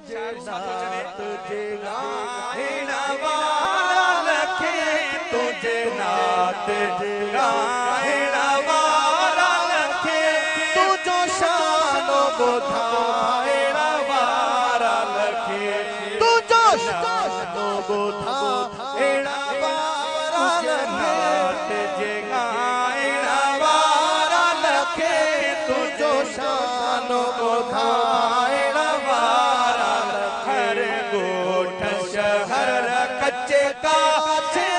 तुझे गाइण वारा लखे तुझे नात गाइण वारा लखे तुझो शानो ॿुधाइण वारा लखे तुझो शानो ॿुधाइण वारा लखे तुझे गाइण वारा लखे तुझो शानो ॿुधाइण वारा हर गोठ शहर कच्चे काचे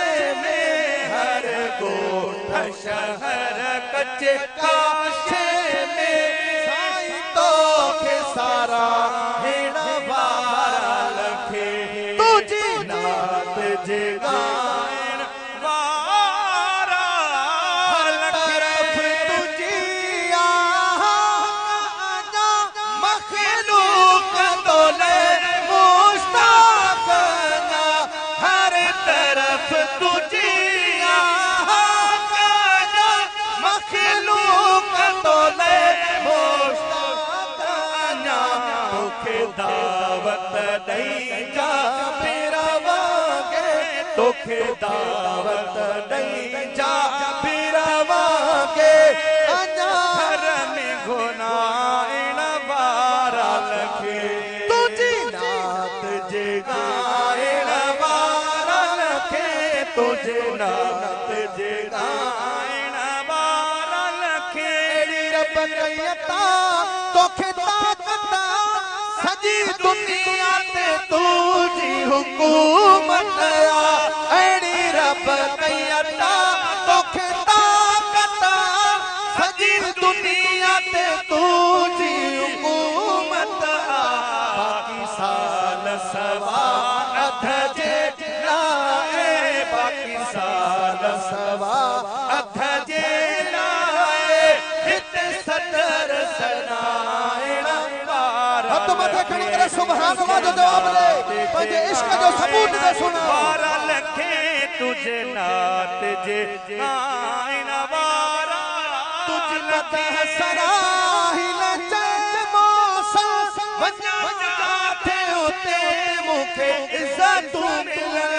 में हर गोठ शहर कच्चे काचे में साईं तो के सारा हिण वारा लखे तुझी नात जे गाइण वारा लखे तुझी आजा मखलूक तोले मुश्ताक ना हर तरफ तुझी आजा मखलूक तोले मुश्ताक ना तोखे दावत दई जा बिरवागे तोखे दावत दई जा बिरवागे अञा घर में गुनाइण वारा लखे तुझी नात जे गाइण वारा लखे तुझे नात जे गाइण वारा लखे रब कयता तोखे ताकत सजी दुनिया ते तुझी हुकूमत अड़ी रब कयता तोखे ताकत सजी दुनिया ते तुझी हुकूमत बाकी साल सवा अध जे लाए बाकी साल सवा अध जे लाए हित सतर सनाइण वारा हथ मथे खणी करे सुभान अल्लाह जो जवाब दे पंहिंजे इश्क जो सबूत दे सुना वारा लखे तुझे नात जे गाइण वारा तुझ मदह सराहिल चए मौसम वञा जाथे उते मूंखे इज्जत मिले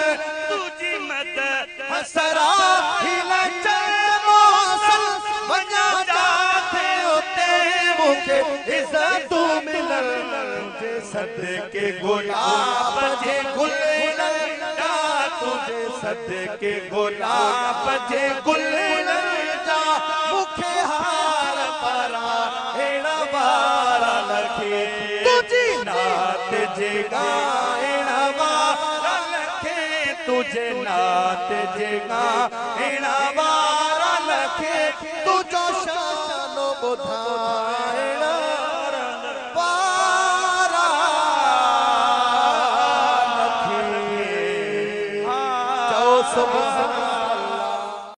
तुझी मदह सराहिल चए मौसम वञा जाथे उते मूंखे इज्जत मिले तुझे सदके गुलाब जे गुल जा तुझे सदके गुलाब जे गुल जा मूंखे हार पराइण वारा लखे तुझी नात जे गाइण वारा लखे तुझे नात जे गाइण वारा लखे तुझो शानो ॿुधाइण वारा लखे चओ सुभान